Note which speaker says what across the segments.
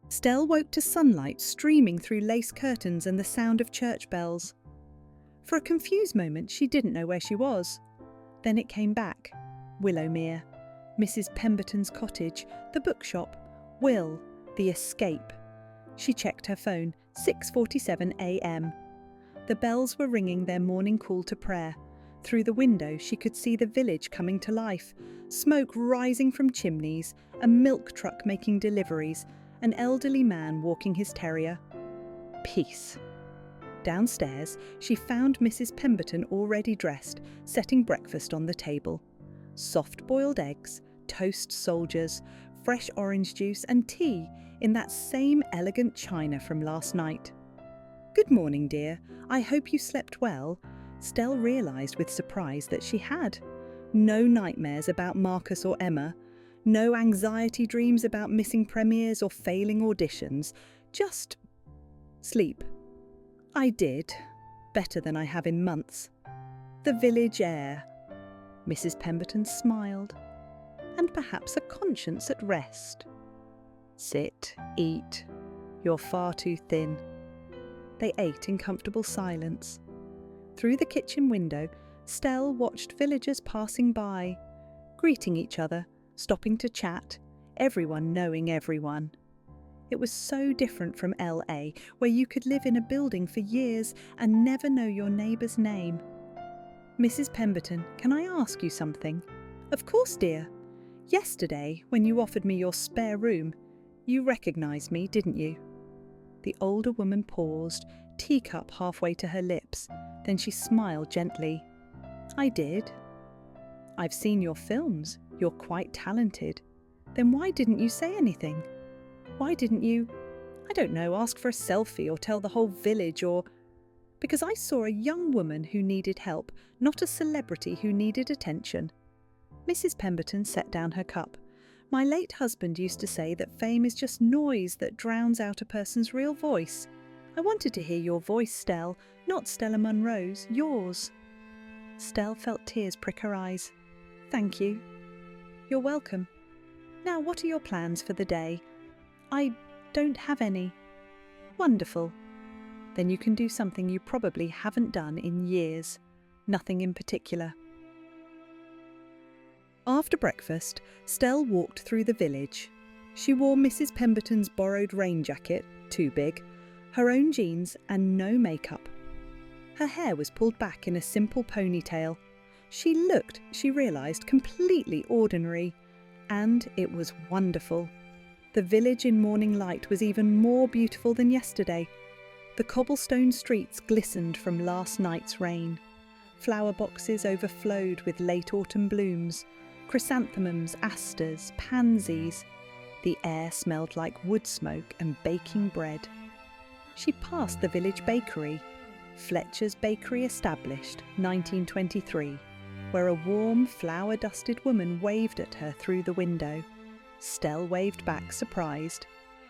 Speaker 1: Stelle woke to sunlight streaming through lace curtains and the sound of church bells. For a confused moment, she didn't know where she was. Then it came back. Willowmere, Mrs. Pemberton's cottage, the bookshop, Will, the escape. She checked her phone, 6:47 a.m. The bells were ringing their morning call to prayer. Through the window she could see the village coming to life, smoke rising from chimneys, a milk truck making deliveries, an elderly man walking his terrier. Peace. Downstairs, she found Mrs. Pemberton already dressed, setting breakfast on the table. Soft-boiled eggs, toast soldiers, fresh orange juice and tea in that same elegant china from last night. "Good morning, dear. I hope you slept well." Stelle realised with surprise that she had. No nightmares about Marcus or Emma, no anxiety dreams about missing premieres or failing auditions, just sleep. "I did. Better than I have in months. The village air." Mrs. Pemberton smiled. "And perhaps a conscience at rest." "Sit, eat. You're far too thin." They ate in comfortable silence. Through the kitchen window, Stelle watched villagers passing by, greeting each other, stopping to chat, everyone knowing everyone. It was so different from LA, where you could live in a building for years and never know your neighbour's name. "Mrs. Pemberton, can I ask you something?" "Of course, dear. Yesterday, when you offered me your spare room, you recognised me, didn't you?" The older woman paused, teacup halfway to her lips. Then she smiled gently. "I did." "I've seen your films. You're quite talented. Then why didn't you say anything? Why didn't you, I don't know, ask for a selfie or tell the whole village or—" "Because I saw a young woman who needed help, not a celebrity who needed attention." Mrs. Pemberton set down her cup. "My late husband used to say that fame is just noise that drowns out a person's real voice. I wanted to hear your voice, Stelle, not Stella Monroe's, yours." Stelle felt tears prick her eyes. "Thank you." "You're welcome. Now, what are your plans for the day?" "I don't have any." "Wonderful. Then you can do something you probably haven't done in years. Nothing in particular." After breakfast, Stelle walked through the village. She wore Mrs. Pemberton's borrowed rain jacket, too big, her own jeans and no makeup. Her hair was pulled back in a simple ponytail. She looked, she realised, completely ordinary. And it was wonderful. The village in morning light was even more beautiful than yesterday. The cobblestone streets glistened from last night's rain. Flower boxes overflowed with late autumn blooms. Chrysanthemums, asters, pansies. The air smelled like wood smoke and baking bread. She passed the village bakery, Fletcher's Bakery established, 1923, where a warm, flower-dusted woman waved at her through the window. Stelle waved back, surprised.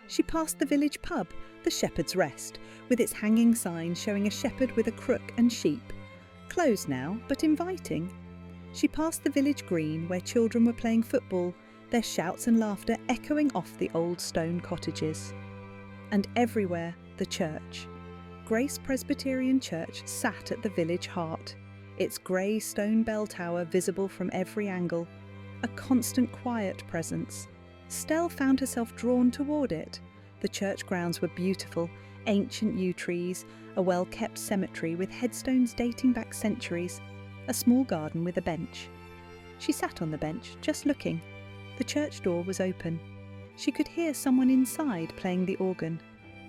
Speaker 1: She passed the village pub, the Shepherd's Rest, with its hanging sign showing a shepherd with a crook and sheep. Closed now, but inviting. She passed the village green, where children were playing football, their shouts and laughter echoing off the old stone cottages. And everywhere, the church. Grace Presbyterian Church sat at the village heart, its grey stone bell tower visible from every angle, a constant quiet presence. Stelle found herself drawn toward it. The church grounds were beautiful, ancient yew trees, a well-kept cemetery with headstones dating back centuries, a small garden with a bench. She sat on the bench, just looking. The church door was open. She could hear someone inside playing the organ.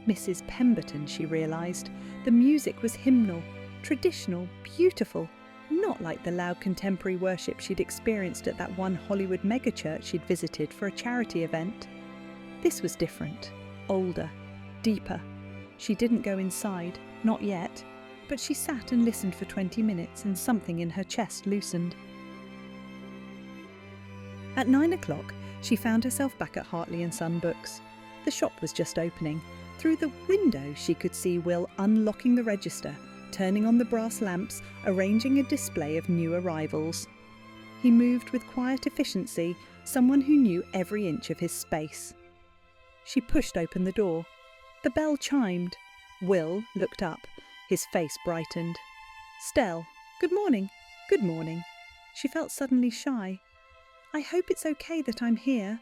Speaker 1: Mrs. Pemberton, she realised. The music was hymnal, traditional, beautiful, not like the loud contemporary worship she'd experienced at that one Hollywood megachurch she'd visited for a charity event. This was different, older, deeper. She didn't go inside, not yet, but she sat and listened for 20 minutes and something in her chest loosened. At 9 o'clock, she found herself back at Hartley Son Books. The shop was just opening. Through the window she could see Will unlocking the register, turning on the brass lamps, arranging a display of new arrivals. He moved with quiet efficiency, someone who knew every inch of his space. She pushed open the door. The bell chimed. Will looked up. His face brightened. "Stelle, good morning." "Good morning." She felt suddenly shy. "I hope it's okay that I'm here.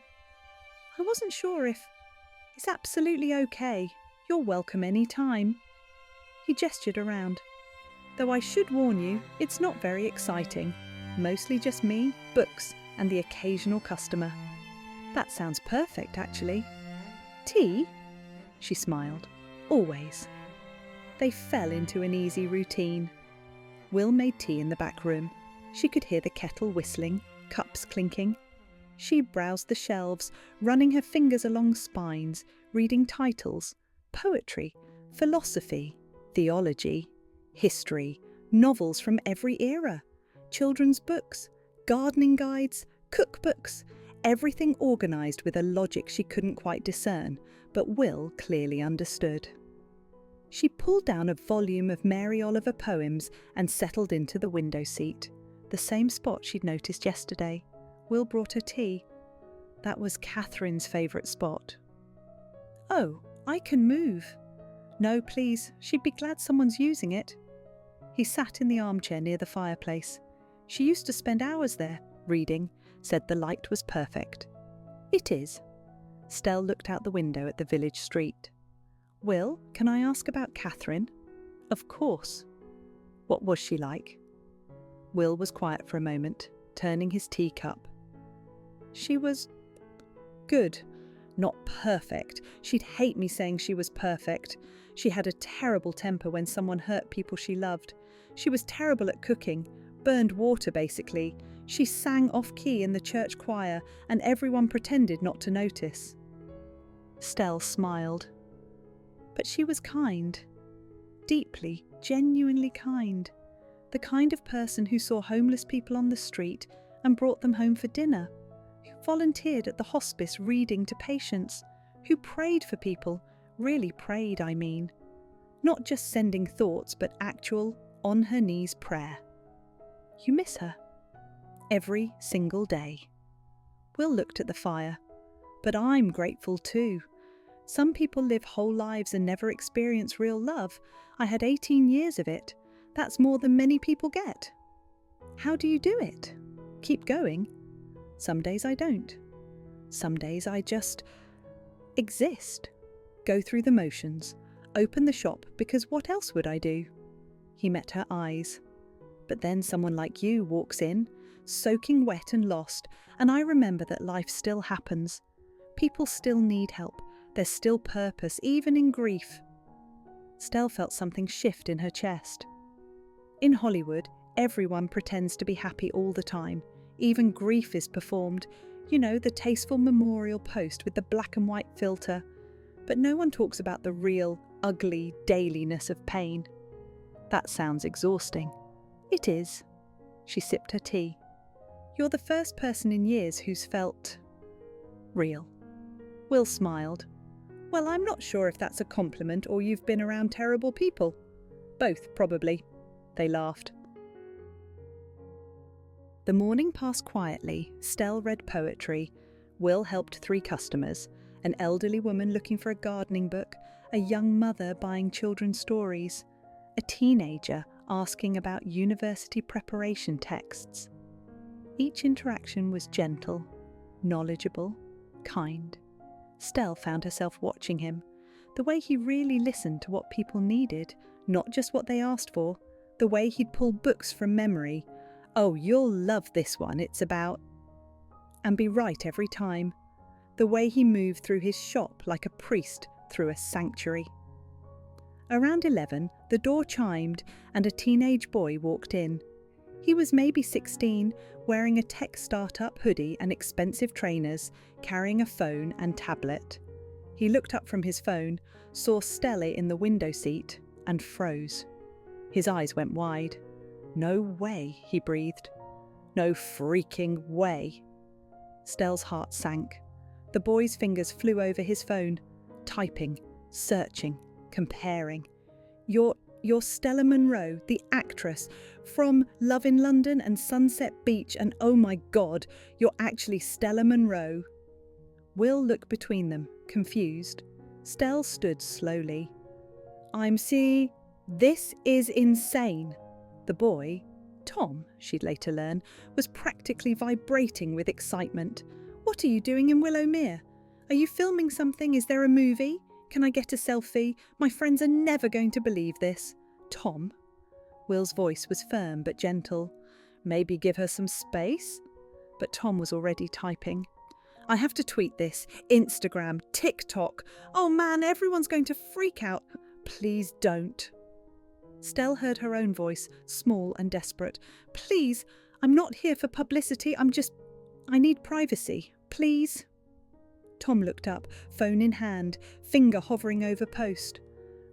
Speaker 1: I wasn't sure if..." "It's absolutely okay. You're welcome any time." He gestured around. "Though I should warn you, it's not very exciting. Mostly just me, books, and the occasional customer." "That sounds perfect, actually." "Tea?" She smiled. "Always." They fell into an easy routine. Will made tea in the back room. She could hear the kettle whistling, cups clinking. She browsed the shelves, running her fingers along spines, reading titles, poetry, philosophy, theology, history, novels from every era, children's books, gardening guides, cookbooks, everything organised with a logic she couldn't quite discern, but Will clearly understood. She pulled down a volume of Mary Oliver poems and settled into the window seat, the same spot she'd noticed yesterday. Will brought her tea. That was Catherine's favourite spot. "Oh, I can move." "No, please, she'd be glad someone's using it." He sat in the armchair near the fireplace. She used to spend hours there, reading, said the light was perfect. "It is." Stelle looked out the window at the village street. "Will, can I ask about Catherine?" "Of course." "What was she like?" Will was quiet for a moment, turning his teacup. "She was good. Not perfect. She'd hate me saying she was perfect. She had a terrible temper when someone hurt people she loved. She was terrible at cooking, burned water basically. She sang off-key in the church choir and everyone pretended not to notice." Stelle smiled. "But she was kind. Deeply, genuinely kind. The kind of person who saw homeless people on the street and brought them home for dinner, who volunteered at the hospice reading to patients, who prayed for people, really prayed, I mean. Not just sending thoughts, but actual, on-her-knees prayer." "You miss her?" "Every single day." Will looked at the fire. "But I'm grateful too. Some people live whole lives and never experience real love. I had 18 years of it. That's more than many people get." "How do you do it?" "Keep going." "Some days I don't. Some days I just exist. Go through the motions. Open the shop because what else would I do?" He met her eyes. "But then someone like you walks in, soaking wet and lost, and I remember that life still happens. People still need help. There's still purpose, even in grief." Stelle felt something shift in her chest. In Hollywood, everyone pretends to be happy all the time. Even grief is performed. You know, the tasteful memorial post with the black and white filter. But no one talks about the real, ugly dailiness of pain. That sounds exhausting. It is. She sipped her tea. "You're the first person in years who's felt real." Will smiled. "Well, I'm not sure if that's a compliment or you've been around terrible people. Both, probably." They laughed. The morning passed quietly. Stelle read poetry. Will helped 3 customers, an elderly woman looking for a gardening book, a young mother buying children's stories, a teenager asking about university preparation texts. Each interaction was gentle, knowledgeable, kind. Stelle found herself watching him, the way he really listened to what people needed, not just what they asked for, the way he'd pull books from memory. "Oh, you'll love this one, it's about..." and be right every time. The way he moved through his shop like a priest through a sanctuary. Around 11, the door chimed and a teenage boy walked in. He was maybe 16, wearing a tech startup hoodie and expensive trainers, carrying a phone and tablet. He looked up from his phone, saw Stelle in the window seat, and froze. His eyes went wide. "No way," he breathed. "No freaking way." Stelle's heart sank. The boy's fingers flew over his phone, typing, searching, comparing. You're Stella Monroe, the actress, from Love in London and Sunset Beach, and oh my God, you're actually Stella Monroe." Will looked between them, confused. Stelle stood slowly. This is insane. The boy, Tom, she'd later learn, was practically vibrating with excitement. What are you doing in Willowmere? Are you filming something? Is there a movie? Can I get a selfie? My friends are never going to believe this. Tom? Will's voice was firm but gentle. Maybe give her some space? But Tom was already typing. I have to tweet this. Instagram, TikTok. Oh man, everyone's going to freak out. Please don't. Stelle heard her own voice, small and desperate. Please, I'm not here for publicity. I need privacy. Please. Tom looked up, phone in hand, finger hovering over post.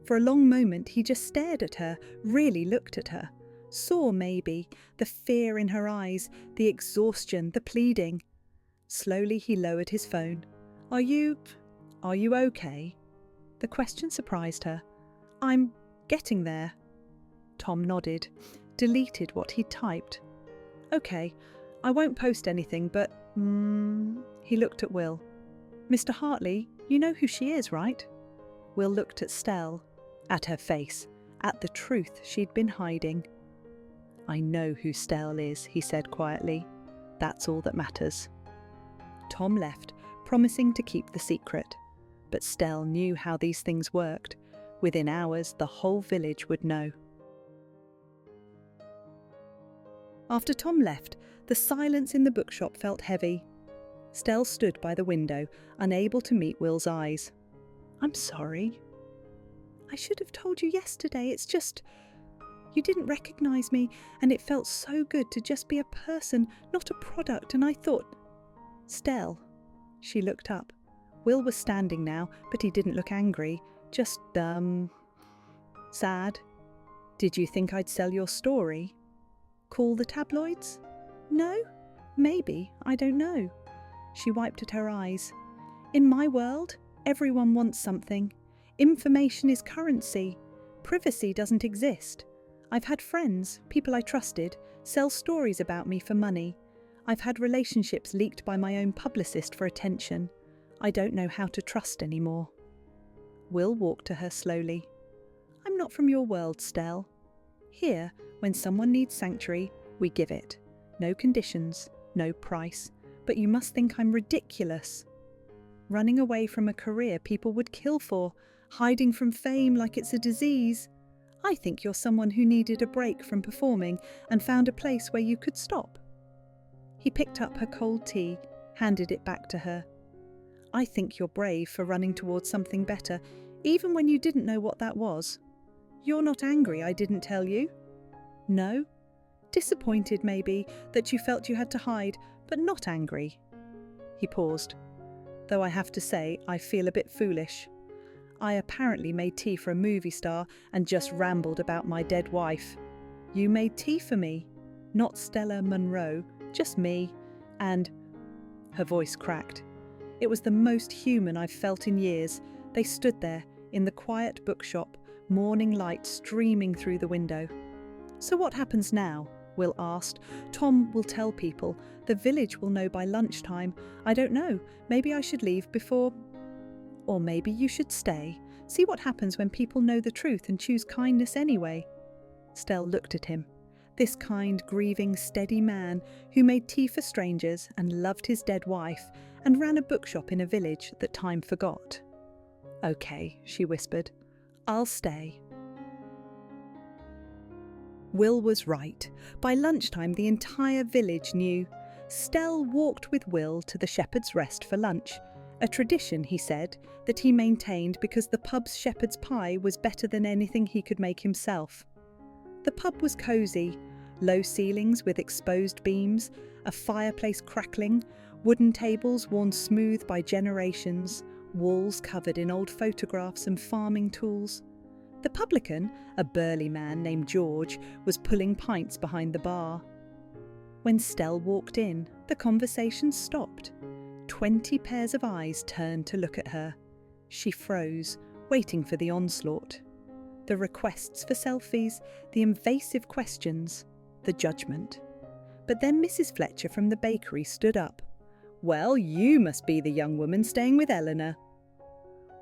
Speaker 1: For a long moment he just stared at her, really looked at her. Saw, maybe, the fear in her eyes, the exhaustion, the pleading. Slowly he lowered his phone. Are you okay? The question surprised her. I'm getting there. Tom nodded, deleted what he'd typed. Okay, I won't post anything, but he looked at Will. Mr. Hartley, you know who she is, right? Will looked at Stelle, at her face, at the truth she'd been hiding. I know who Stelle is, he said quietly. That's all that matters. Tom left, promising to keep the secret. But Stelle knew how these things worked. Within hours, the whole village would know. After Tom left, the silence in the bookshop felt heavy. Stelle stood by the window, unable to meet Will's eyes. I'm sorry. I should have told you yesterday. It's just, you didn't recognise me, and it felt so good to just be a person, not a product, and I thought... Stelle. She looked up. Will was standing now, but he didn't look angry, just, sad. Did you think I'd sell your story? Call the tabloids? No? Maybe, I don't know. She wiped at her eyes. In my world, everyone wants something. Information is currency. Privacy doesn't exist. I've had friends, people I trusted, sell stories about me for money. I've had relationships leaked by my own publicist for attention. I don't know how to trust anymore. Will walked to her slowly. I'm not from your world, Stelle. Here, when someone needs sanctuary, we give it. No conditions, no price. But you must think I'm ridiculous. Running away from a career people would kill for, hiding from fame like it's a disease. I think you're someone who needed a break from performing and found a place where you could stop. He picked up her cold tea, handed it back to her. I think you're brave for running towards something better, even when you didn't know what that was. You're not angry I didn't tell you? No? Disappointed, maybe, that you felt you had to hide, but not angry. He paused. Though I have to say, I feel a bit foolish. I apparently made tea for a movie star and just rambled about my dead wife. You made tea for me. Not Stella Monroe, just me. And... Her voice cracked. It was the most human I've felt in years. They stood there, in the quiet bookshop, morning light streaming through the window. So what happens now? Will asked. Tom will tell people. The village will know by lunchtime. I don't know. Maybe I should leave before... Or maybe you should stay. See what happens when people know the truth and choose kindness anyway. Stelle looked at him. This kind, grieving, steady man who made tea for strangers and loved his dead wife and ran a bookshop in a village that time forgot. Okay, she whispered. I'll stay. Will was right. By lunchtime, the entire village knew. Stelle walked with Will to the Shepherd's Rest for lunch, a tradition, he said, that he maintained because the pub's shepherd's pie was better than anything he could make himself. The pub was cosy, low ceilings with exposed beams, a fireplace crackling, wooden tables worn smooth by generations, walls covered in old photographs and farming tools. The publican, a burly man named George, was pulling pints behind the bar. When Stelle walked in, the conversation stopped. 20 pairs of eyes turned to look at her. She froze, waiting for the onslaught. The requests for selfies, the invasive questions, the judgment. But then Mrs. Fletcher from the bakery stood up. Well, you must be the young woman staying with Eleanor.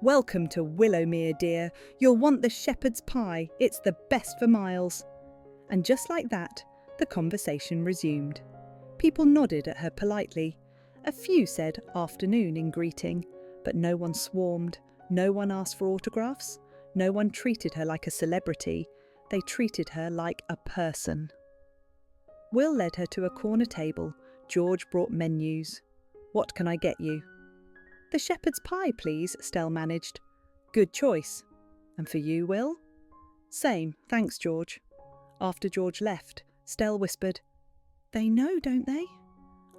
Speaker 1: Welcome to Willowmere, dear. You'll want the shepherd's pie. It's the best for miles. And just like that, the conversation resumed. People nodded at her politely. A few said afternoon in greeting, but no one swarmed. No one asked for autographs. No one treated her like a celebrity. They treated her like a person. Will led her to a corner table. George brought menus. What can I get you? The shepherd's pie, please, Stelle managed. Good choice. And for you, Will? Same, thanks, George. After George left, Stelle whispered, They know, don't they?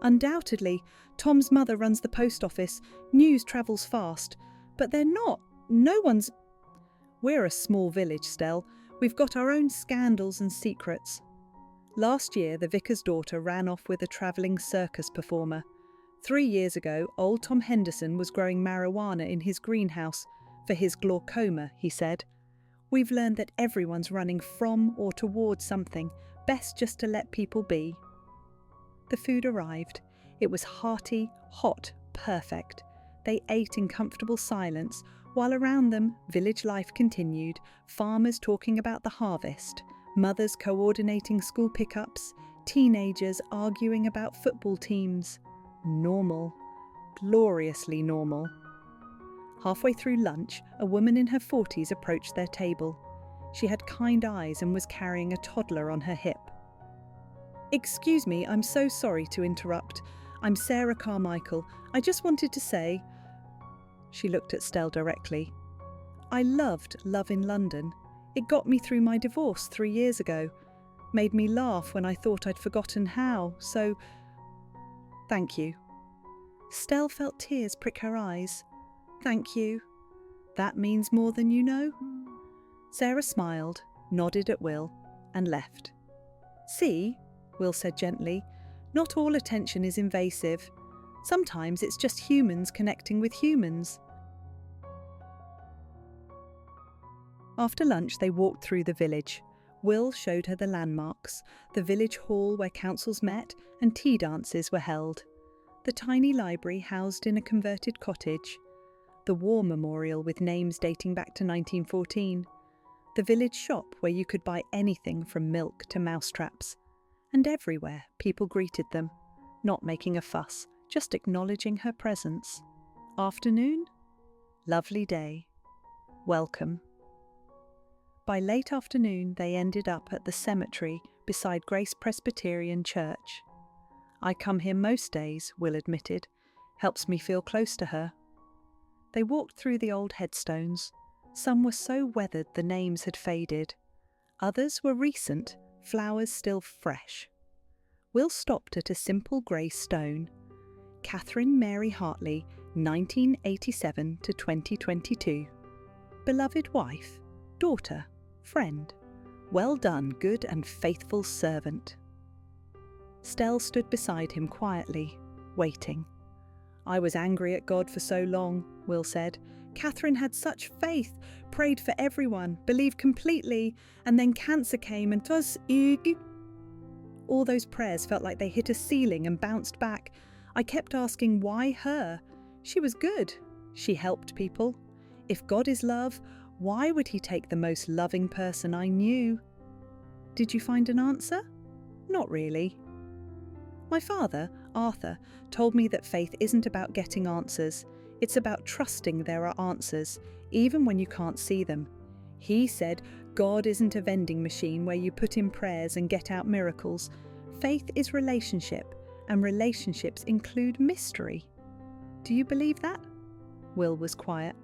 Speaker 1: Undoubtedly. Tom's mother runs the post office. News travels fast. But they're not. No one's... We're a small village, Stelle. We've got our own scandals and secrets. Last year, the vicar's daughter ran off with a travelling circus performer. 3 years ago, old Tom Henderson was growing marijuana in his greenhouse for his glaucoma, he said. We've learned that everyone's running from or towards something. Best just to let people be. The food arrived. It was hearty, hot, perfect. They ate in comfortable silence, while around them, village life continued, farmers talking about the harvest, mothers coordinating school pickups, teenagers arguing about football teams. Normal. Gloriously normal. Halfway through lunch, a woman in her 40s approached their table. She had kind eyes and was carrying a toddler on her hip. Excuse me, I'm so sorry to interrupt. I'm Sarah Carmichael. I just wanted to say... She looked at Stelle directly. I loved Love in London. It got me through my divorce 3 years ago. Made me laugh when I thought I'd forgotten how, so... Thank you. Stelle felt tears prick her eyes. Thank you. That means more than you know? Sarah smiled, nodded at Will, and left. See, Will said gently, not all attention is invasive. Sometimes it's just humans connecting with humans. After lunch, they walked through the village. Will showed her the landmarks, the village hall where councils met and tea dances were held, the tiny library housed in a converted cottage, the war memorial with names dating back to 1914, the village shop where you could buy anything from milk to mousetraps. And everywhere people greeted them, not making a fuss, just acknowledging her presence. Afternoon? Lovely day. Welcome. By late afternoon, they ended up at the cemetery beside Grace Presbyterian Church. I come here most days, Will admitted. Helps me feel close to her. They walked through the old headstones. Some were so weathered the names had faded. Others were recent, flowers still fresh. Will stopped at a simple grey stone. Catherine Mary Hartley, 1987 to 2022. Beloved wife, daughter, friend. Well done, good and faithful servant. Stelle stood beside him quietly, waiting. I was angry at God for so long, Will said. Catherine had such faith, prayed for everyone, believed completely, and then cancer came and all those prayers felt like they hit a ceiling and bounced back. I kept asking why her? She was good. She helped people. If God is love, why would he take the most loving person I knew? Did you find an answer? Not really. My father, Arthur, told me that faith isn't about getting answers. It's about trusting there are answers, even when you can't see them. He said, God isn't a vending machine where you put in prayers and get out miracles. Faith is relationship, and relationships include mystery. Do you believe that? Will was quiet.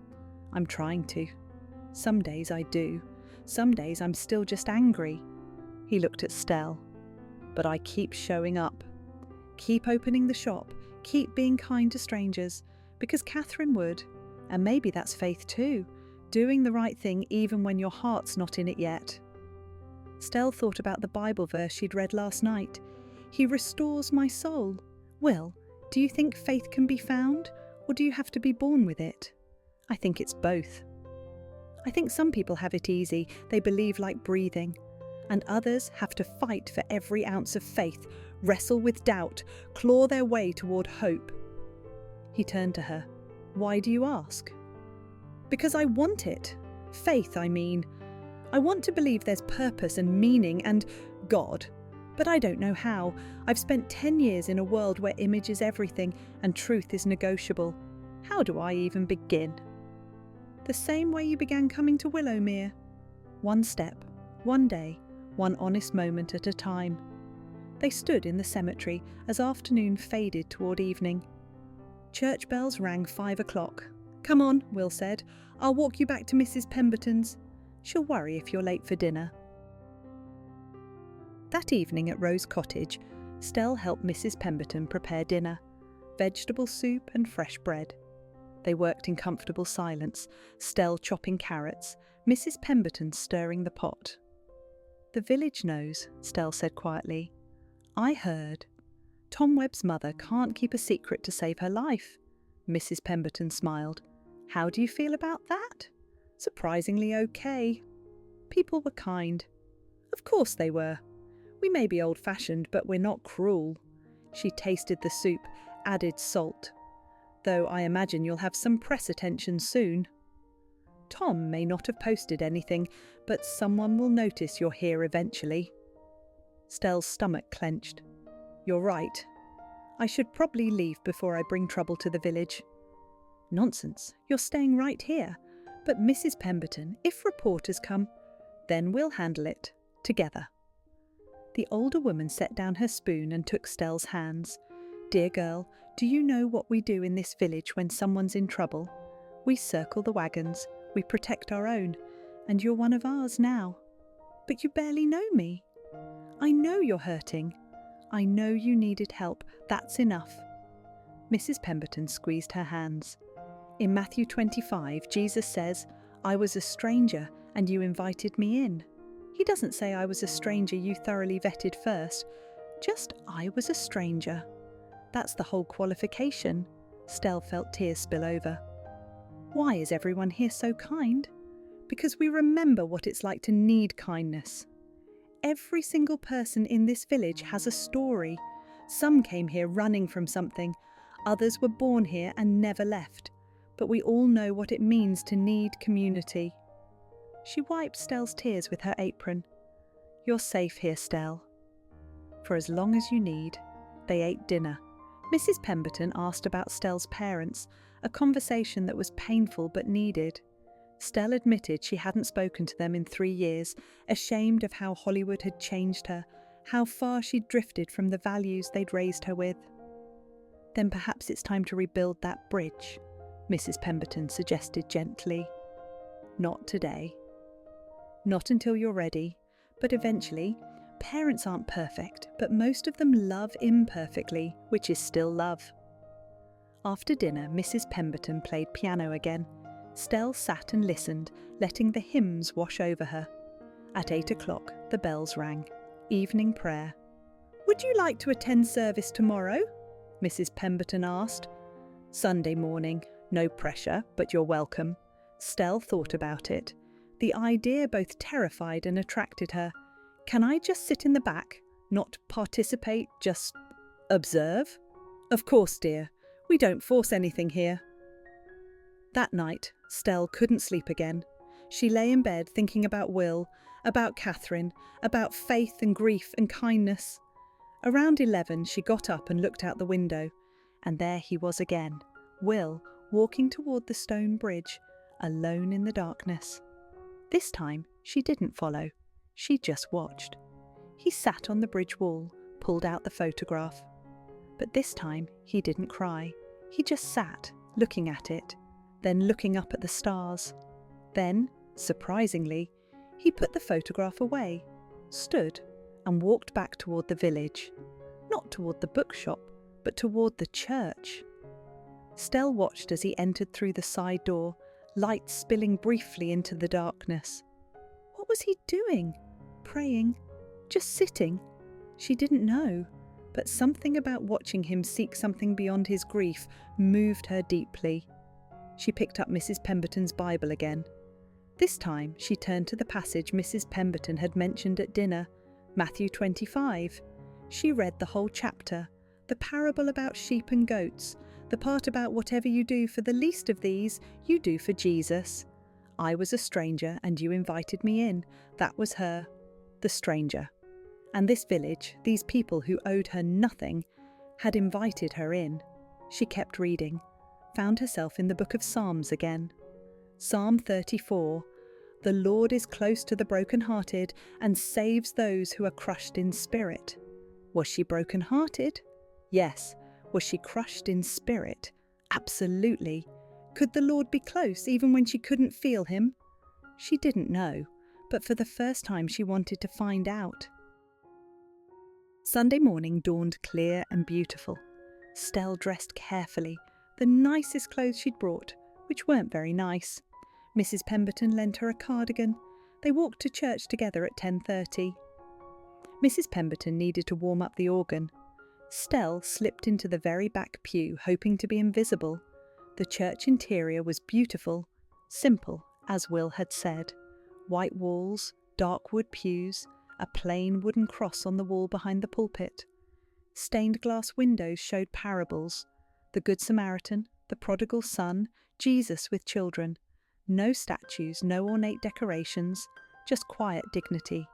Speaker 1: I'm trying to. Some days I do. Some days I'm still just angry. He looked at Stelle. But I keep showing up. Keep opening the shop. Keep being kind to strangers. Because Catherine would. And maybe that's faith too. Doing the right thing even when your heart's not in it yet. Stelle thought about the Bible verse she'd read last night. He restores my soul. Will, do you think faith can be found? Or do you have to be born with it? I think it's both. I think some people have it easy. They believe like breathing. And others have to fight for every ounce of faith, wrestle with doubt, claw their way toward hope. He turned to her. Why do you ask? Because I want it. Faith, I mean. I want to believe there's purpose and meaning and God. But I don't know how. I've spent 10 years in a world where image is everything and truth is negotiable. How do I even begin? The same way you began coming to Willowmere. One step, one day, one honest moment at a time. They stood in the cemetery as afternoon faded toward evening. Church bells rang 5 o'clock. Come on, Will said. I'll walk you back to Mrs. Pemberton's. She'll worry if you're late for dinner. That evening at Rose Cottage, Stelle helped Mrs. Pemberton prepare dinner, vegetable soup and fresh bread. They worked in comfortable silence, Stelle chopping carrots, Mrs. Pemberton stirring the pot. The village knows, Stelle said quietly. I heard. Tom Webb's mother can't keep a secret to save her life. Mrs. Pemberton smiled. How do you feel about that? Surprisingly okay. People were kind. Of course they were. We may be old-fashioned, but we're not cruel. She tasted the soup, added salt. Though I imagine you'll have some press attention soon. Tom may not have posted anything, but someone will notice you're here eventually. Stelle's stomach clenched. You're right. I should probably leave before I bring trouble to the village. Nonsense, you're staying right here. But Mrs. Pemberton, if reporters come, then we'll handle it, together. The older woman set down her spoon and took Stelle's hands. Dear girl, do you know what we do in this village when someone's in trouble? We circle the wagons, we protect our own, and you're one of ours now. But you barely know me. I know you're hurting. I know you needed help, that's enough. Mrs. Pemberton squeezed her hands. In Matthew 25, Jesus says, I was a stranger and you invited me in. He doesn't say I was a stranger you thoroughly vetted first, just I was a stranger. That's the whole qualification. Stelle felt tears spill over. Why is everyone here so kind? Because we remember what it's like to need kindness. Every single person in this village has a story. Some came here running from something, others were born here and never left. But we all know what it means to need community. She wiped Stelle's tears with her apron. You're safe here, Stelle. For as long as you need. They ate dinner. Mrs. Pemberton asked about Stelle's parents, a conversation that was painful but needed. Stelle admitted she hadn't spoken to them in 3 years, ashamed of how Hollywood had changed her, how far she'd drifted from the values they'd raised her with. Then perhaps it's time to rebuild that bridge, Mrs. Pemberton suggested gently. Not today. Not until you're ready, but eventually. Parents aren't perfect, but most of them love imperfectly, which is still love. After dinner, Mrs. Pemberton played piano again. Stelle sat and listened, letting the hymns wash over her. At 8 o'clock, the bells rang. Evening prayer. Would you like to attend service tomorrow? Mrs. Pemberton asked. Sunday morning. No pressure, but you're welcome. Stelle thought about it. The idea both terrified and attracted her. Can I just sit in the back? Not participate, just observe? Of course, dear. We don't force anything here. That night, Stelle couldn't sleep again. She lay in bed thinking about Will, about Catherine, about faith and grief and kindness. Around 11, she got up and looked out the window, and there he was again, Will, walking toward the stone bridge, alone in the darkness. This time, she didn't follow. She just watched. He sat on the bridge wall, pulled out the photograph. But this time, he didn't cry. He just sat, looking at it, then looking up at the stars. Then, surprisingly, he put the photograph away, stood, and walked back toward the village. Not toward the bookshop, but toward the church. Stelle watched as he entered through the side door, light spilling briefly into the darkness. What was he doing? Praying? Just sitting? She didn't know, but something about watching him seek something beyond his grief moved her deeply. She picked up Mrs. Pemberton's Bible again. This time she turned to the passage Mrs. Pemberton had mentioned at dinner, Matthew 25. She read the whole chapter, the parable about sheep and goats, The part about whatever you do for the least of these, you do for Jesus. I was a stranger and you invited me in. That was her, the stranger. And this village, these people who owed her nothing, had invited her in. She kept reading, found herself in the book of Psalms again. Psalm 34. The Lord is close to the brokenhearted and saves those who are crushed in spirit. Was she brokenhearted? Yes. Was she crushed in spirit? Absolutely. Could the Lord be close even when she couldn't feel him? She didn't know, but for the first time she wanted to find out. Sunday morning dawned clear and beautiful. Stelle dressed carefully, the nicest clothes she'd brought, which weren't very nice. Mrs. Pemberton lent her a cardigan. They walked to church together at 10:30. Mrs. Pemberton needed to warm up the organ. Stelle slipped into the very back pew, hoping to be invisible. The church interior was beautiful, simple, as Will had said. White walls, dark wood pews, a plain wooden cross on the wall behind the pulpit. Stained glass windows showed parables: the Good Samaritan, the prodigal son, Jesus with children. No statues, no ornate decorations, just quiet dignity.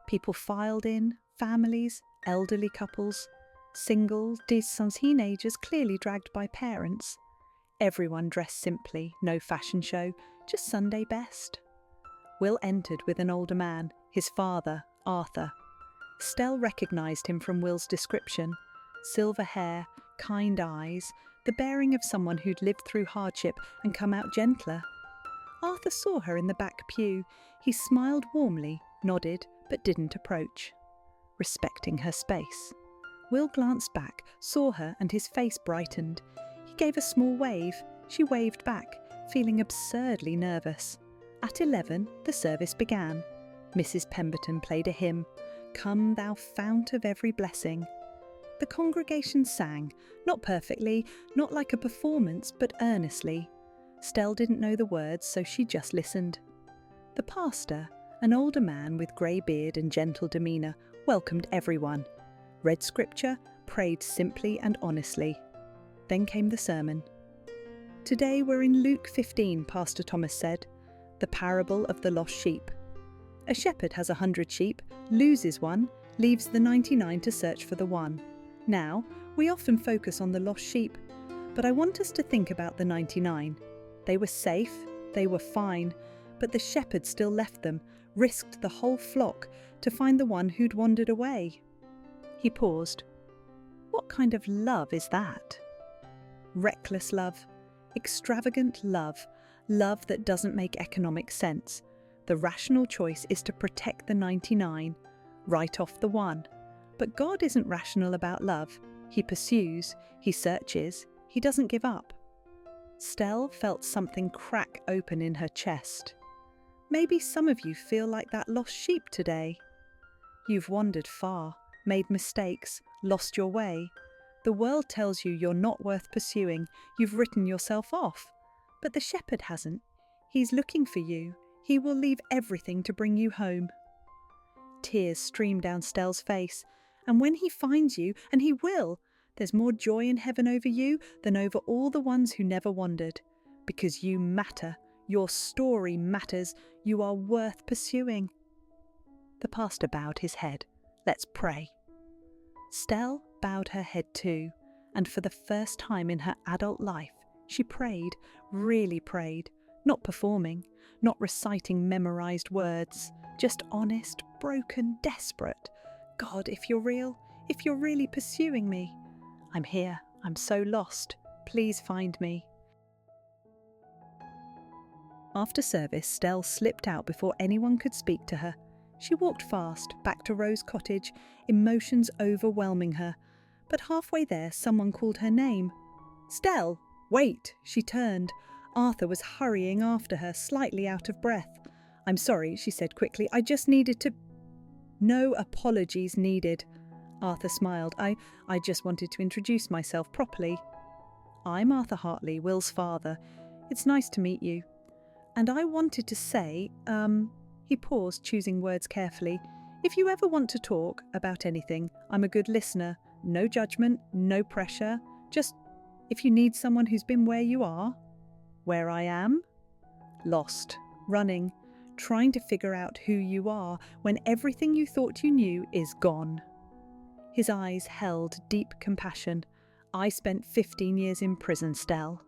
Speaker 1: People filed in, families, elderly couples, single, teenagers clearly dragged by parents. Everyone dressed simply, no fashion show, just Sunday best. Will entered with an older man, his father, Arthur. Stelle recognised him from Will's description. Silver hair, kind eyes, the bearing of someone who'd lived through hardship and come out gentler. Arthur saw her in the back pew. He smiled warmly, nodded, but didn't approach, respecting her space. Will glanced back, saw her, and his face brightened. He gave a small wave. She waved back, feeling absurdly nervous. At 11, the service began. Mrs. Pemberton played a hymn, "Come, thou fount of every blessing." The congregation sang, not perfectly, not like a performance, but earnestly. Stelle didn't know the words, so she just listened. The pastor, an older man with grey beard and gentle demeanour, welcomed everyone, read scripture, prayed simply and honestly. Then came the sermon. Today we're in Luke 15, Pastor Thomas said, the parable of the lost sheep. A shepherd has 100 sheep, loses one, leaves the 99 to search for the one. Now, we often focus on the lost sheep, but I want us to think about the 99. They were safe, they were fine, but the shepherd still left them, risked the whole flock to find the one who'd wandered away. He paused. What kind of love is that? Reckless love, extravagant love, love that doesn't make economic sense. The rational choice is to protect the 99, write off the one. But God isn't rational about love. He pursues, he searches, he doesn't give up. Stelle felt something crack open in her chest. Maybe some of you feel like that lost sheep today. You've wandered far, made mistakes, lost your way. The world tells you you're not worth pursuing, you've written yourself off. But the shepherd hasn't. He's looking for you. He will leave everything to bring you home. Tears streamed down Stelle's face. And when he finds you, and he will, there's more joy in heaven over you than over all the ones who never wandered. Because you matter. Your story matters. You are worth pursuing. The pastor bowed his head. Let's pray. Stelle bowed her head too, and for the first time in her adult life, she prayed, really prayed, not performing, not reciting memorized words, just honest, broken, desperate. God, if you're real, if you're really pursuing me, I'm here, I'm so lost, please find me. After service, Stelle slipped out before anyone could speak to her. She walked fast, back to Rose Cottage, emotions overwhelming her. But halfway there, someone called her name. Stelle, wait! She turned. Arthur was hurrying after her, slightly out of breath. I'm sorry, she said quickly, I just needed to... No apologies needed. Arthur smiled. I just wanted to introduce myself properly. I'm Arthur Hartley, Will's father. It's nice to meet you. And I wanted to say, he paused, choosing words carefully. If you ever want to talk about anything, I'm a good listener. No judgment, no pressure. Just If you need someone who's been where you are, where I am, lost, running, trying to figure out who you are when everything you thought you knew is gone. His eyes held deep compassion. I spent 15 years in prison, Stelle.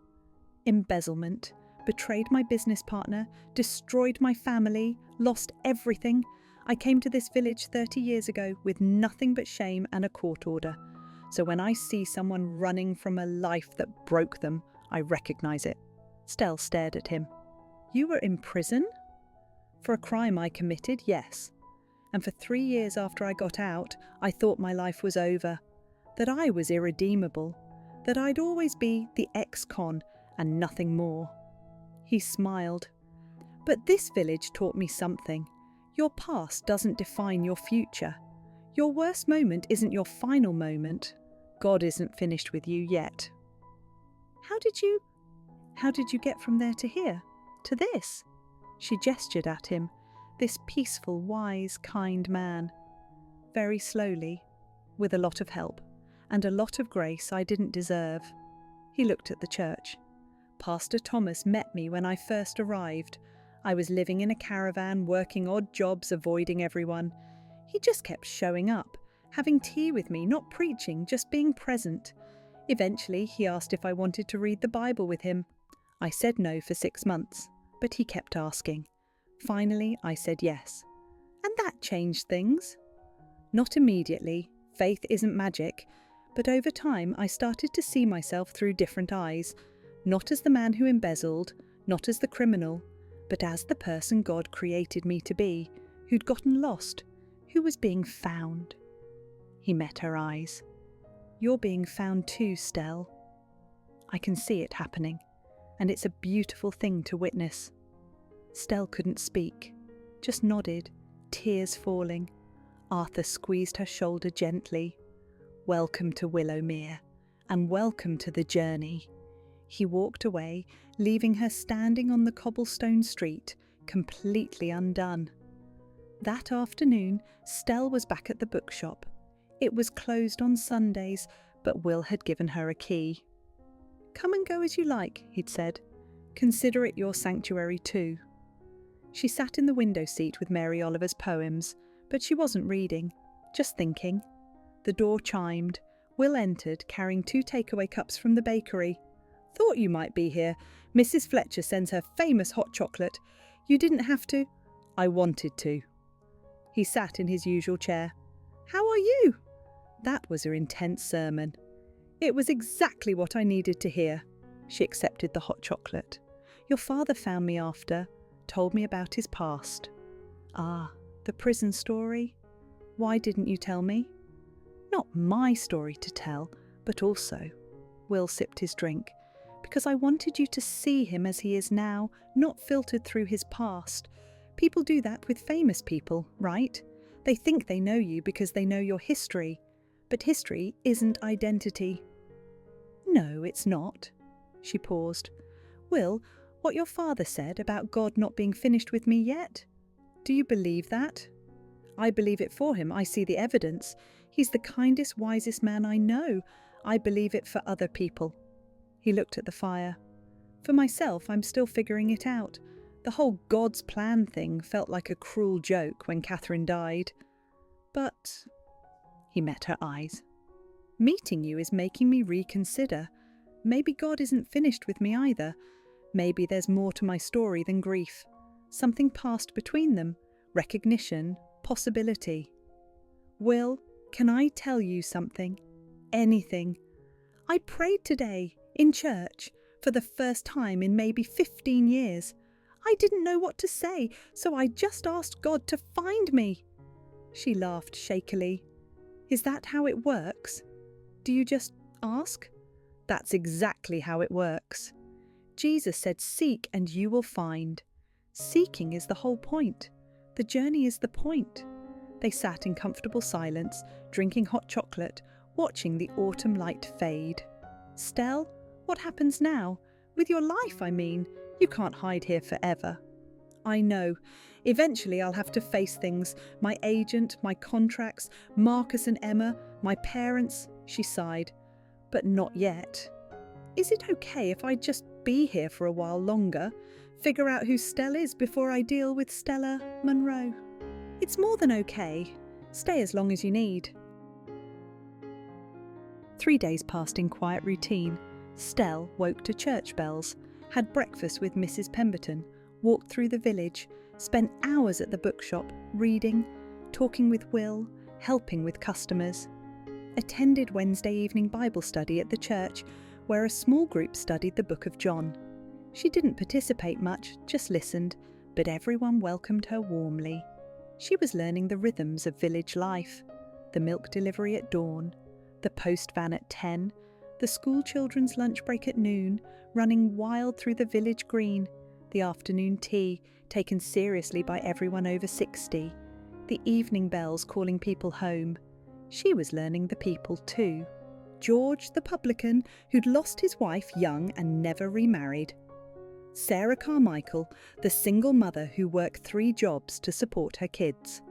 Speaker 1: Embezzlement, betrayed my business partner, destroyed my family, lost everything. I came to this village 30 years ago with nothing but shame and a court order. So when I see someone running from a life that broke them, I recognise it. Stelle stared at him. You were in prison? For a crime I committed, yes. And for 3 years after I got out, I thought my life was over, that I was irredeemable, that I'd always be the ex-con and nothing more. He smiled. But this village taught me something. Your past doesn't define your future. Your worst moment isn't your final moment. God isn't finished with you yet. How did you get from there to here, to this? She gestured at him, this peaceful, wise, kind man. Very slowly, with a lot of help, and a lot of grace I didn't deserve. He looked at the church. Pastor Thomas met me when I first arrived. I was living in a caravan, working odd jobs, avoiding everyone. He just kept showing up, having tea with me, not preaching, just being present. Eventually, he asked if I wanted to read the Bible with him. I said no for 6 months, but he kept asking. Finally, I said yes. And that changed things. Not immediately. Faith isn't magic. But over time, I started to see myself through different eyes, not as the man who embezzled, not as the criminal, but as the person God created me to be, who'd gotten lost, who was being found. He met her eyes. You're being found too, Stelle. I can see it happening, and it's a beautiful thing to witness. Stelle couldn't speak, just nodded, tears falling. Arthur squeezed her shoulder gently. Welcome to Willowmere, and welcome to the journey. He walked away, leaving her standing on the cobblestone street, completely undone. That afternoon, Stelle was back at the bookshop. It was closed on Sundays, but Will had given her a key. Come and go as you like, he'd said. Consider it your sanctuary too. She sat in the window seat with Mary Oliver's poems, but she wasn't reading, just thinking. The door chimed. Will entered, carrying 2 takeaway cups from the bakery. Thought you might be here. Mrs. Fletcher sends her famous hot chocolate. You didn't have to. I wanted to. He sat in his usual chair. How are you? That was her intense sermon. It was exactly what I needed to hear. She accepted the hot chocolate. Your father found me after, told me about his past. Ah, the prison story? Why didn't you tell me? Not my story to tell, but also, Will sipped his drink, because I wanted you to see him as he is now, not filtered through his past. People do that with famous people, right? They think they know you because they know your history, but history isn't identity. No, it's not. She paused. Will, what your father said about God not being finished with me yet? Do you believe that? I believe it for him. I see the evidence. He's the kindest, wisest man I know. I believe it for other people. He looked at the fire. For myself, I'm still figuring it out. The whole God's plan thing felt like a cruel joke when Catherine died. But... He met her eyes. Meeting you is making me reconsider. Maybe God isn't finished with me either. Maybe there's more to my story than grief. Something passed between them. Recognition. Possibility. Will, can I tell you something? Anything. I prayed today, in church, for the first time in maybe 15 years. I didn't know what to say, so I just asked God to find me. She laughed shakily. Is that how it works? Do you just ask? That's exactly how it works. Jesus said, seek and you will find. Seeking is the whole point. The journey is the point. They sat in comfortable silence, drinking hot chocolate, watching the autumn light fade. Stelle, what happens now? With your life, I mean. You can't hide here forever. I know. Eventually I'll have to face things. My agent, my contracts, Marcus and Emma, my parents, she sighed. But not yet. Is it okay if I just be here for a while longer? Figure out who Stelle is before I deal with Stella Monroe? It's more than okay. Stay as long as you need. 3 days passed in quiet routine. Stelle woke to church bells, had breakfast with Mrs. Pemberton, walked through the village, spent hours at the bookshop, reading, talking with Will, helping with customers. Attended Wednesday evening Bible study at the church, where a small group studied the Book of John. She didn't participate much, just listened, but everyone welcomed her warmly. She was learning the rhythms of village life: the milk delivery at dawn, the post van at 10, the school children's lunch break at noon, running wild through the village green, the afternoon tea, taken seriously by everyone over 60, the evening bells calling people home. She was learning the people too. George the publican, who'd lost his wife young and never remarried. Sarah Carmichael, the single mother who worked 3 jobs to support her kids.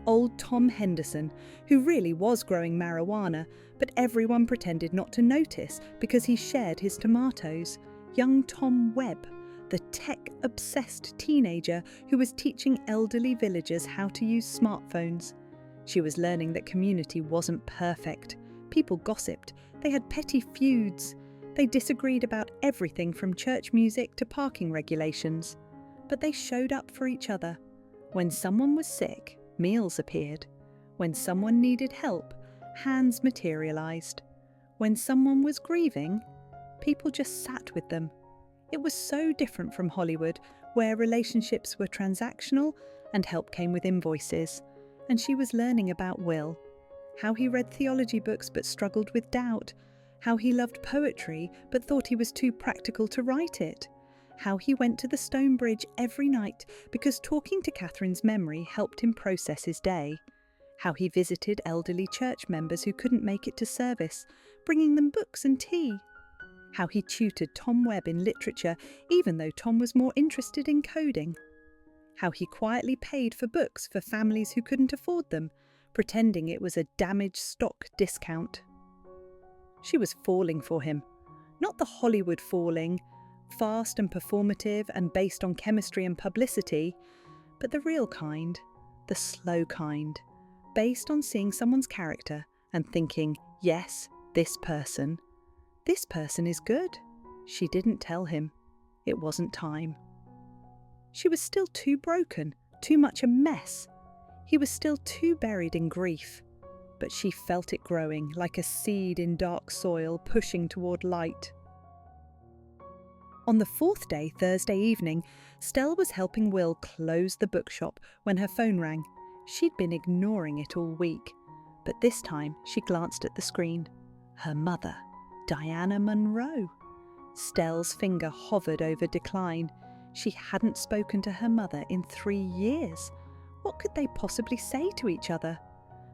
Speaker 1: Old Tom Henderson, who really was growing marijuana, but everyone pretended not to notice because he shared his tomatoes. Young Tom Webb, the tech-obsessed teenager who was teaching elderly villagers how to use smartphones. She was learning that community wasn't perfect. People gossiped. They had petty feuds. They disagreed about everything from church music to parking regulations. But they showed up for each other. When someone was sick, meals appeared. When someone needed help, hands materialized. When someone was grieving, people just sat with them. It was so different from Hollywood, where relationships were transactional and help came with invoices. And she was learning about Will, how he read theology books but struggled with doubt, how he loved poetry but thought he was too practical to write it, how he went to the Stone Bridge every night because talking to Catherine's memory helped him process his day, how he visited elderly church members who couldn't make it to service, bringing them books and tea, how he tutored Tom Webb in literature even though Tom was more interested in coding, how he quietly paid for books for families who couldn't afford them, pretending it was a damaged stock discount. She was falling for him. Not the Hollywood falling, fast and performative and based on chemistry and publicity, but the real kind, the slow kind, based on seeing someone's character and thinking, yes, this person is good. She didn't tell him. It wasn't time. She was still too broken, too much a mess. He was still too buried in grief. But she felt it growing like a seed in dark soil pushing toward light. On the 4th day, Thursday evening, Stelle was helping Will close the bookshop when her phone rang. She'd been ignoring it all week, but this time she glanced at the screen. Her mother, Diana Monroe. Stelle's finger hovered over decline. She hadn't spoken to her mother in 3 years. What could they possibly say to each other?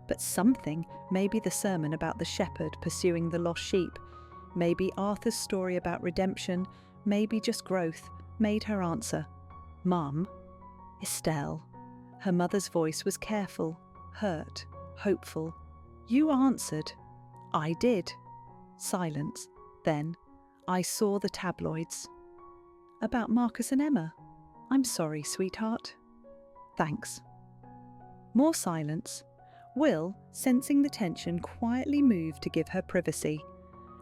Speaker 1: But something, maybe the sermon about the shepherd pursuing the lost sheep, maybe Arthur's story about redemption, maybe just growth, made her answer, "Mum." "Estelle." Her mother's voice was careful, hurt, hopeful. "You answered." "I did." Silence. Then, "I saw the tabloids." "About Marcus and Emma." "I'm sorry, sweetheart." "Thanks." More silence. Will, sensing the tension, quietly moved to give her privacy.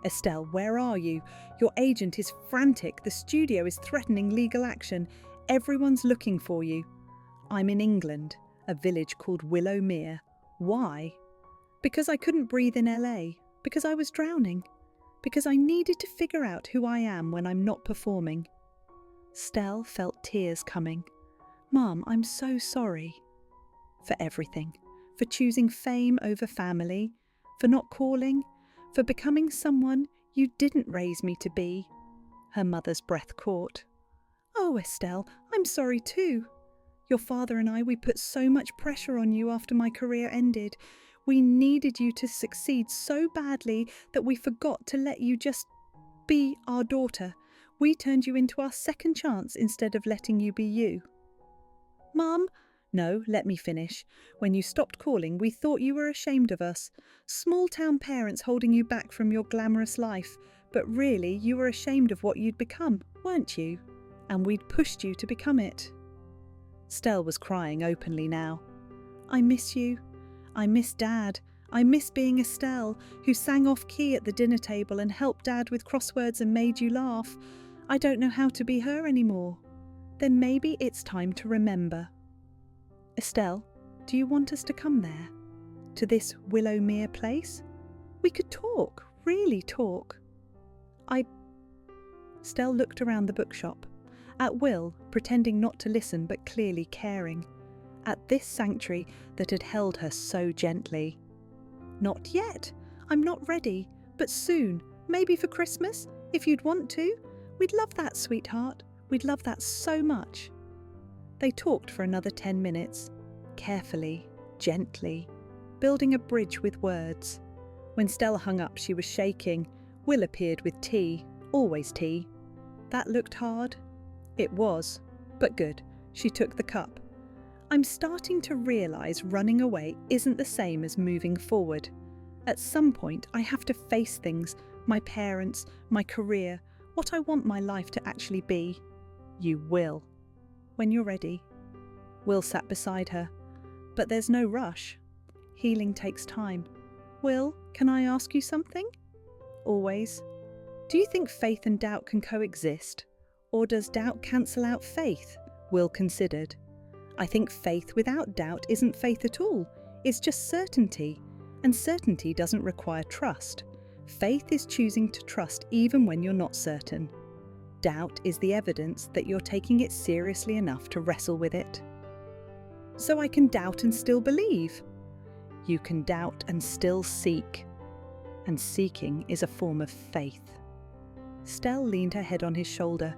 Speaker 1: "Estelle, where are you? Your agent is frantic. The studio is threatening legal action. Everyone's looking for you." "I'm in England, a village called Willowmere." "Why?" "Because I couldn't breathe in LA. Because I was drowning. Because I needed to figure out who I am when I'm not performing." Stelle felt tears coming. "Mum, I'm so sorry." "For everything. For choosing fame over family, for not calling, for becoming someone you didn't raise me to be." Her mother's breath caught. "Oh, Estelle, I'm sorry too. Your father and we put so much pressure on you after my career ended. We needed you to succeed so badly that we forgot to let you just be our daughter. We turned you into our second chance instead of letting you be you." "Mum," "No, let me finish. When you stopped calling, we thought you were ashamed of us. Small-town parents holding you back from your glamorous life. But really, you were ashamed of what you'd become, weren't you? And we'd pushed you to become it. Stelle was crying openly now. I miss you. I miss Dad. I miss being Estelle, who sang off-key at the dinner table and helped Dad with crosswords and made you laugh. I don't know how to be her anymore. Then maybe it's time to remember. Estelle, do you want us to come there? To this Willowmere place? We could talk, really talk. Stelle looked around the bookshop. At Will, pretending not to listen but clearly caring. At this sanctuary that had held her so gently. Not yet. I'm not ready. But soon. Maybe for Christmas, if you'd want to. We'd love that, sweetheart. We'd love that so much. They talked for another 10 minutes. Carefully, gently, building a bridge with words. When Stella hung up, she was shaking. Will appeared with tea. Always tea. That looked hard. It was. But good. She took the cup. I'm starting to realise running away isn't the same as moving forward. At some point, I have to face things, my parents, my career, what I want my life to actually be. You will. When you're ready. Will sat beside her. But there's no rush. Healing takes time. Will, can I ask you something? Always. Do you think faith and doubt can coexist? Or does doubt cancel out faith? Will considered. I think faith without doubt isn't faith at all. It's just certainty. And certainty doesn't require trust. Faith is choosing to trust even when you're not certain. Doubt is the evidence that you're taking it seriously enough to wrestle with it. So I can doubt and still believe. You can doubt and still seek. And seeking is a form of faith. Stelle leaned her head on his shoulder.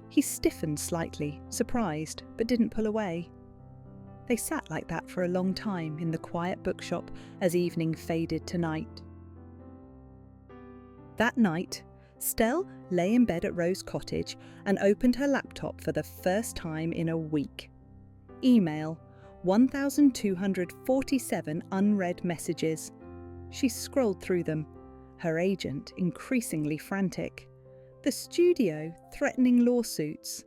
Speaker 1: He stiffened slightly, surprised, but didn't pull away. They sat like that for a long time in the quiet bookshop as evening faded to night. That night, Stelle lay in bed at Rose Cottage and opened her laptop for the first time in a week. Email, 1,247 unread messages. She scrolled through them, her agent increasingly frantic. The studio threatening lawsuits.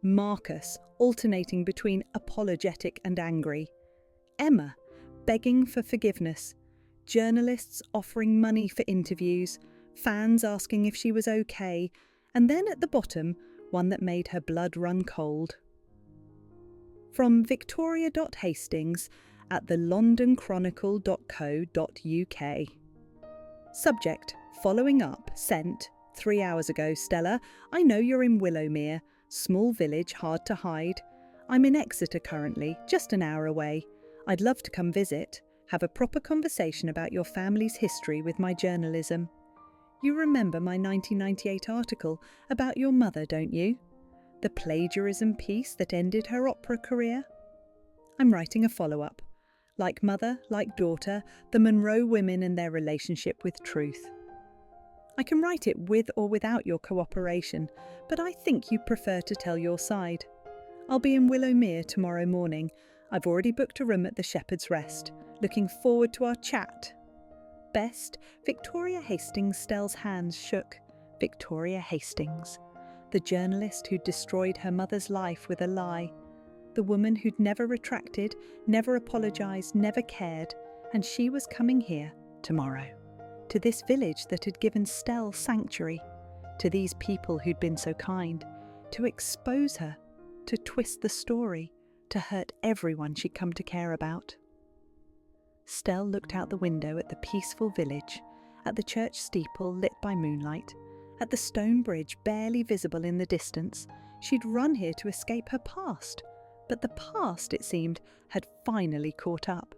Speaker 1: Marcus alternating between apologetic and angry. Emma begging for forgiveness. Journalists offering money for interviews. Fans asking if she was okay. And then at the bottom, one that made her blood run cold. From victoria.hastings at thelondonchronicle.co.uk. Subject, following up, sent, 3 hours ago, Stella. I know you're in Willowmere. Small village, hard to hide. I'm in Exeter currently, just an hour away. I'd love to come visit, have a proper conversation about your family's history with my journalism. You remember my 1998 article about your mother, don't you? The plagiarism piece that ended her opera career? I'm writing a follow-up. Like mother, like daughter, the Monroe women and their relationship with truth. I can write it with or without your cooperation, but I think you prefer to tell your side. I'll be in Willowmere tomorrow morning. I've already booked a room at the Shepherd's Rest. Looking forward to our chat. Best, Victoria Hastings. Stelle's hands shook. Victoria Hastings. The journalist who'd destroyed her mother's life with a lie. The woman who'd never retracted, never apologised, never cared. And she was coming here tomorrow. To this village that had given Stelle sanctuary, to these people who'd been so kind, to expose her, to twist the story, to hurt everyone she'd come to care about. Stelle looked out the window at the peaceful village, at the church steeple lit by moonlight, at the stone bridge barely visible in the distance. She'd run here to escape her past, but the past, it seemed, had finally caught up.